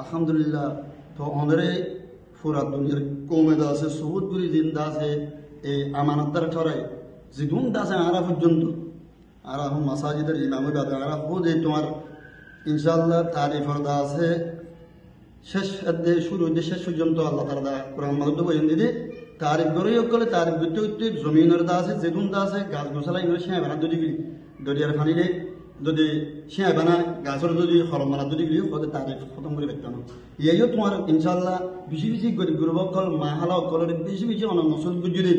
আলহামদুলিল্লাহ তো অনরে ফুরা দুনিয়ার কমে আছে সবুজ গুলি জিন্দা আছে এই আমানতদার ঠরাই জিদুন দাসে আরা পর্যন্ত আর এখন মাসাজিদের ইমামে বাদে আরা খুদ এই তোমার ইনশাআল্লাহ তারিফর দা আছে শেষ শুরু হইতে শেষ পর্যন্ত আল্লাহ তারা দা কোরআন মাধ্যমে বইন দিদি তারিফ করে করলে তারিফ করতে করতে জমিনের দা আছে যেদুন দা আছে গাছ গোছালা ইংরেজি সিঁয়া বানা যদি দরিয়ার ফানিলে যদি সিঁয়া বানা গাছের যদি হরম মানা যদি গিয়ে ওদের তারিফ খতম করে দেখতাম ইয়েও তোমার ইনশাআল্লাহ বেশি বেশি গরিব গুরুবকল মাহালা অকলের বেশি বেশি অনেক নসল গুজরি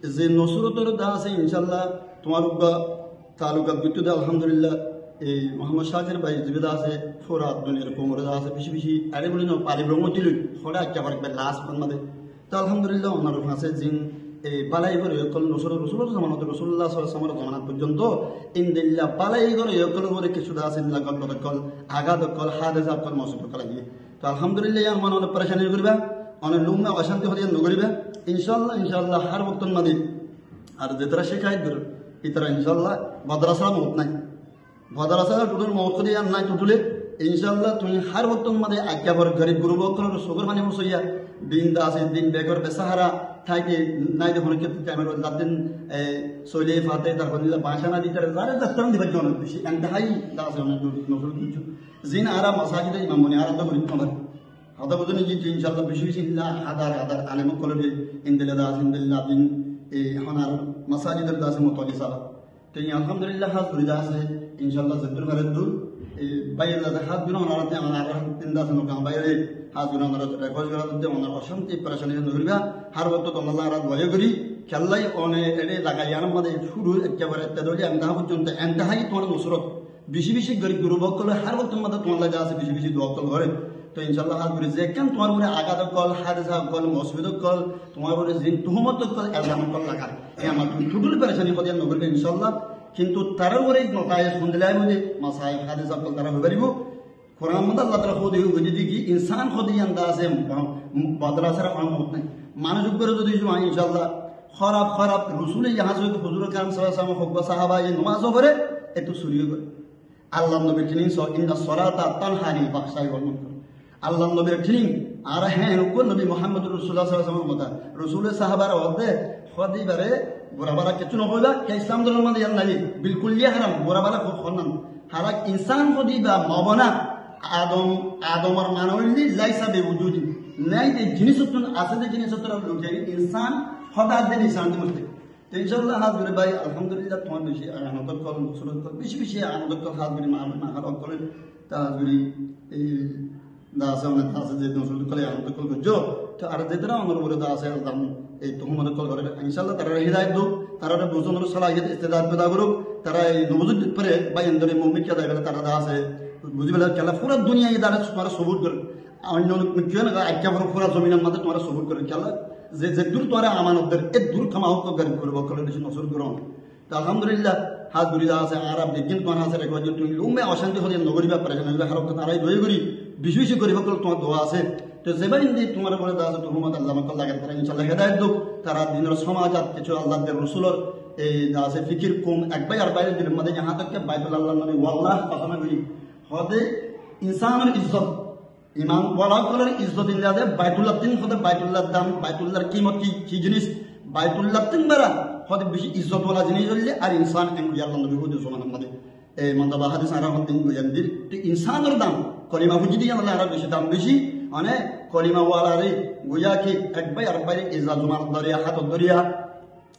যে নসরতর দা আছে ইনশাআল্লাহ তোমার তালুকা বিদ্যুৎ আলহামদুলিল্লাহ এই মোহাম্মদ শাহের ভাই জীবিত আছে ফোরাত দুনিয়ার কোমরে আছে বেশি বেশি আরে বলি না পারিব্রহ্ম ছিল হরে আজ্ঞা পারবে লাস্ট বাদে তো আলহামদুলিল্লাহ ওনার আছে জিন এই পালাই করে কল নসর রসুল জামানত রসুল্লাহ সাল্লাল্লাহু জামানাত পর্যন্ত ইনদিল্লাহ পালাই করে কল করে কিছু দা আছে লাগল কল আঘাত কল হাদেজা কল মসুদ কল লাগিয়ে তো আলহামদুলিল্লাহ ইয়ার মান অনেক পরেশানি করবে অনেক লুমে অশান্তি হতে নগরিবে ইনশাআল্লাহ হার বর্তন মাদি আর যেতারা শেখাই ধর ইতারা ইনশাআল্লাহ মাদ্রাসা মত নাই মাদ্রাসা টুটুল মত করে আর নাই টুটুলে ইনশাআল্লাহ তুমি হার বর্তন মাদে আজ্ঞা পর গরিব গুরুবকলের সগর মানে বসইয়া দিন দাসে দিন বেগর বেসাহারা থাকে নাই দেখুন ক্ষেত্রে টাইমের দিন সইলে ফাতে তারপর বাসানা দিতে যারা যাত্রা দিবার জন্য বেশি এন্টাহাই দাস নজর কিছু জিন আরা মাসাজিদে ইমাম মনে আরাধনা করি তোমার হাদা বুঝনি যে ইনশাআল্লাহ বেশি বেশি হাদার আলেম কলরে ইনদিল্লাহ দাস ইনদিল্লাহ দিন এই এখন আর মাসাজিদের দাসে মতলি সালা তো আলহামদুলিল্লাহ হাজ ঘুরে আছে ইনশাআল্লাহ জব্দুল ফারদুল এই বাইরে দাদা হাত গুলো ওনারাতে আমার আর তিন দাস নোকা বাইরে হাজ গুলো ওনারা রেকর্ড করা দিতে ওনার অশান্তি পরেশানি নগরিবা হার বত তোমরা আর দয়া করি খেলাই অনে এড়ে লাগাইয়ার মধ্যে শুরু একেবারে তেদলি আমি দাহ পর্যন্ত এন্টাহাই তোমার নসরত বেশি বেশি গরিব গুরুবক কল হার বত মধ্যে তোমার লাগা আছে বেশি বেশি দোয়া কল করে তো ইনশাআল্লাহ হাত ঘুরে যে কেন তোমার উপরে আঘাত কল হাদেসা কল মসজিদ কল তোমার উপরে জিন তুহমত কল এলজাম কল লাগা এই আমার টুটুল পরেশানি পদে নগরিবে ইনশাআল্লাহ কিন্তু তার উপরে নতায় শুনদিলাই বুঝে মাসায় হাদেসা কল তারা হবে পারিব কোরআন মধ্যে আল্লাহ তাআলা খুদ বুঝে দিকি ইনসান খুদি আন্দা আছে মাদ্রাসার আমত নাই মানুষ উপরে যদি ইনশাআল্লাহ খারাপ রাসূল ইহা যদি হুজুর কারম সাল্লাল্লাহু আলাইহি ওয়াসাল্লাম বা সাহাবা এই নামাজ করে একটু সুরিয়ে করে আল্লাহ নবী তিনি ইন্না সলাতা তানহানি ফাহশাই ওয়াল মুনকার আল্লাহ নবীর ঠিক আর হ্যাঁ কোন নবী মুহাম্মদুর রাসূলুল্লাহ সাল্লাল্লাহু আলাইহি ওয়াসাল্লাম মত রাসূলের সাহাবারা ওদে খদিবারে বরাবরা কিছু না হইলা কে ইসলাম ধর্মের মধ্যে ইয়ান নাই বিলকুল হারাম বরাবরা খুব খনন হারা ইনসান খদিবা মাবনা আদমর মানবলি লাইসা বেউজুদি নাই যে জিনিসত্ব আছে যে জিনিসত্ব লুটে ইনসান হঠাৎ দিন ইনসান দিমতে তো ইনশাআল্লাহ হাত ধরে ভাই আলহামদুলিল্লাহ তোমার বেশি আনন্দ কল সুরত কল বেশি বেশি আনন্দ কল হাত ধরে মা হাত কল তাজুরি এই দাস আমরা দাস যে সুরত কল আনন্দ কল গজো তো আর যেতরা আমার উপরে দাস দাম এই তোমরা কল করে ইনশাআল্লাহ তারা হিদায়াত দাও তারা বুঝনের সালাহিয়ত ইস্তেদাদ পেদা করুক তারা এই নবজুদ পরে ভাই এন্দরে মুমিন কে দাইবে তারা দাস বুঝবে কেলা পুরো দুনিয়া দ্বারা তোমার সবুত করে অন্য কেউ না আজ্ঞা করো পুরো জমিনের মধ্যে তোমার সবুত করে কেলা যে দূর তোমার আমানতদের এ দূর খামাও তো গরিব করবো কলে বেশি নসর করো তো আলহামদুলিল্লাহ হাত ঘুরি আছে আর বিজ্ঞান তোমার আছে রেখে তুমি লুমে অশান্তি হলে নগরিবা পারে হারক তারাই দই করি বেশি বেশি গরিব কল তোমার দোয়া আছে তো যেবার ইন্দি তোমার উপরে দোয়া আছে তোমার আল্লাহ মকল লাগে তারা ইনশাআল্লাহ হেদায়েত দাও তারা দিনের সমাজত কিছু আল্লাহদের রসুলের এই আছে ফিকির কম একবার আর বাইরে দিনের মধ্যে যাহা তক বাইতুল আল্লাহ নবী ওয়াল্লাহ কথা বলি হদে ইনসানের ইজ্জত ইমান ওয়ালা কলার ইজ্জত ইল্লাদে বাইতুল্লাহ তিন হদে বাইতুল্লাহর দাম বাইতুল্লাহর কিমত কি জিনিস বাইতুল্লাহ তিন বারা হদে বেশি ইজ্জত ওয়ালা জিনিস হইলে আর ইনসান এমন আল্লাহ নবী হুজুর সাল্লাল্লাহু আলাইহি এই মন্দাবা হাদিস আর হদিন গুয়ান্দির তো ইনসানের দাম কলিমা বুঝি আল্লাহ আর বেশি দাম বেশি মানে কলিমা ওয়ালারে গুয়া কি একবার আর বাইরে ইজাজুমার দরিয়া হাত দরিয়া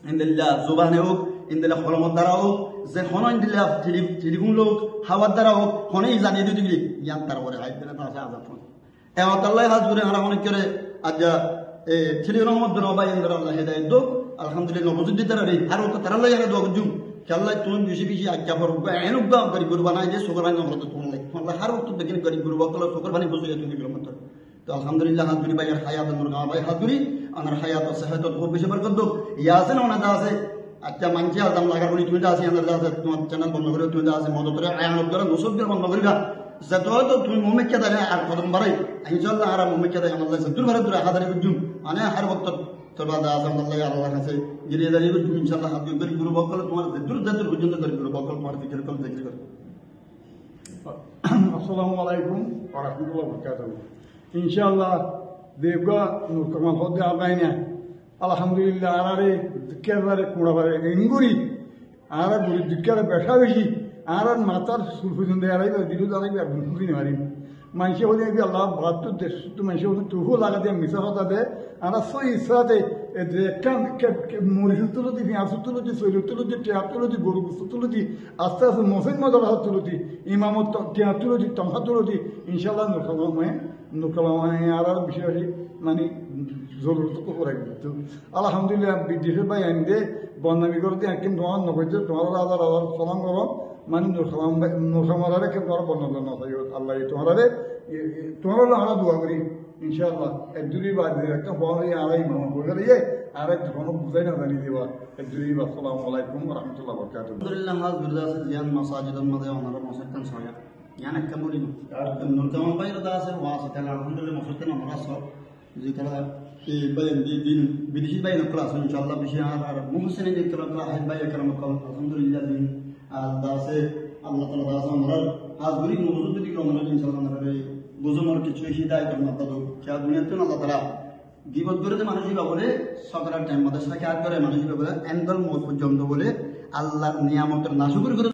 ইনদিল্লাহ জুবানে হোক ইনদিল্লাহ কলমত দ্বারা হোক যে হন ইনদিল্লাহ টেলিফোন লোক হাওয়ার দ্বারা হোক হনেই জানিয়ে দিতে গেলি ইয়ান তারপরে হাইতে তা আছে আজাদ এমত আল্লাহ হাজ জুড়ে হারা অনেক করে আজ ছেলে রহমদ নবাই ইন্দ্র আল্লাহ হেদায়েত দোক আলহামদুলিল্লাহ নবজুদ্দি তারা রে আর তো তারা লাগে দোক জুম কেল্লা তুমি বেশি বেশি আজ্ঞা করব এনুক বা গরিব গুরু বানাই যে শুকর বানি আমরা তো তোমার লাগে আল্লাহ হার তো দেখেন গরিব গুরু বকল শুকর বানি বসে তুমি দিল মত তো আলহামদুলিল্লাহ হাজ জুড়ে ভাইয়ের হায়াত নূর গাঁও ভাই হাজ জুড়ি আমার হায়াত সাহায্য খুব বেশি বরকত দোক ইয়া আছে না ওনা আছে আচ্ছা মানছি আদাম লাগার বলি তুমি আছে আমাদের তোমার চ্যানেল বন্ধ করে তুমি আছে মদত করে আয়ানত করে নসব করে বন্ধ করিবা যত তো তুমি মুমিকে দেয় আর কদম বাড়াই ইনশাআল্লাহ আর মুমিকে দেয় আমাদের দূর করে দূর হাজারে বুঝুম মানে হার বক্ত তোবা দা আজম আল্লাহ আল্লাহর কাছে গিয়ে দাঁড়িয়ে বুঝুম ইনশাআল্লাহ হাত গরিব গুরু বকল তোমার দূর দূর পর্যন্ত গরিব গুরু বকল তোমার ফিকির কল জিকির করে আসসালামু আলাইকুম ওয়া রাহমাতুল্লাহি ওয়া বারাকাতুহু। ইনশাআল্লাহ দেবগা নুকমা হদে আবাইনা আলহামদুলিল্লাহ আরারে দিকেবারে কুড়াবারে ইনগুরি আরা গুরি দিকেরে বেশা বেশি আরার মাথার সুলফুজন দে আরাই দিলু দাঁড়াই আর বুঝি মারি মানুষে হলে আল্লাহ বাহাত্তর দেশ তো মানুষে হলে তুহু লাগা দিয়ে মিশা কথা দে আরা সই ইসরাতে মরিচ তুলো দি পেঁয়াজ তুলো দি সৈল তুলো দি টেয়ার তুলো দি গরু গুস্তু তুলো দি আস্তে আস্তে মফিন মজার হাত তুলো দি ইমামত টেয়ার তুলো দি টমহা তুলো দি ইনশাল্লাহ নুকালামায় আর বিষয় মানে জরুরত করে দিত আলহামদুলিল্লাহ বিদেশের ভাই আনি দে বন্যামি করে দিয়ে একদম তোমার নকইতে তোমার আদার আদার সলাম করো মানে নুরখামারে কেন তোমার বর্ণনা নয় আল্লাহ তোমার আমরা দোয়া করি ইনশাআল্লাহ একদুরি বা একটা বড় আড়াই মামা বলে দিয়ে আর এক কোনো বুঝাই না জানিয়ে দেওয়া একদুরি বা আসসালামু আলাইকুম ওয়া রাহমাতুল্লাহি ওয়া বারাকাতুহু। আলহামদুলিল্লাহ হাজ বিরদাস জিয়ান মাসাজিদের মধ্যে ওনারা মসজিদটান সয়া ইয়ান একটা বলি নূর কামাল ভাই রদা আছে ওয়াসিতাল আলহামদুলিল্লাহ মসজিদটান আমরা সব যেখানে এই বাইন দিন বিদেশি বাইন ক্লাস ইনশাআল্লাহ বেশি আর মুহসিন দিন ক্লাস হাই ভাই একরাম কল আলহামদুলিল্লাহ দিন আর দাসে আল্লাহ তাআলা দাস আমরা হাজ গুরি মজুদ দিক আমরা ইনশাআল্লাহ আমরা বুঝুমার কিছু হিদায়াত করনা তো যা দুনিয়াতে আল্লাহ তাআলা গিবত করে যে মানুষই বলে সকালের টাইম মধ্যে সাথে আর করে মানুষই বলে এন্ডল মোর পর্যন্ত বলে আল্লাহর নিয়ামতের নাশুকরি করে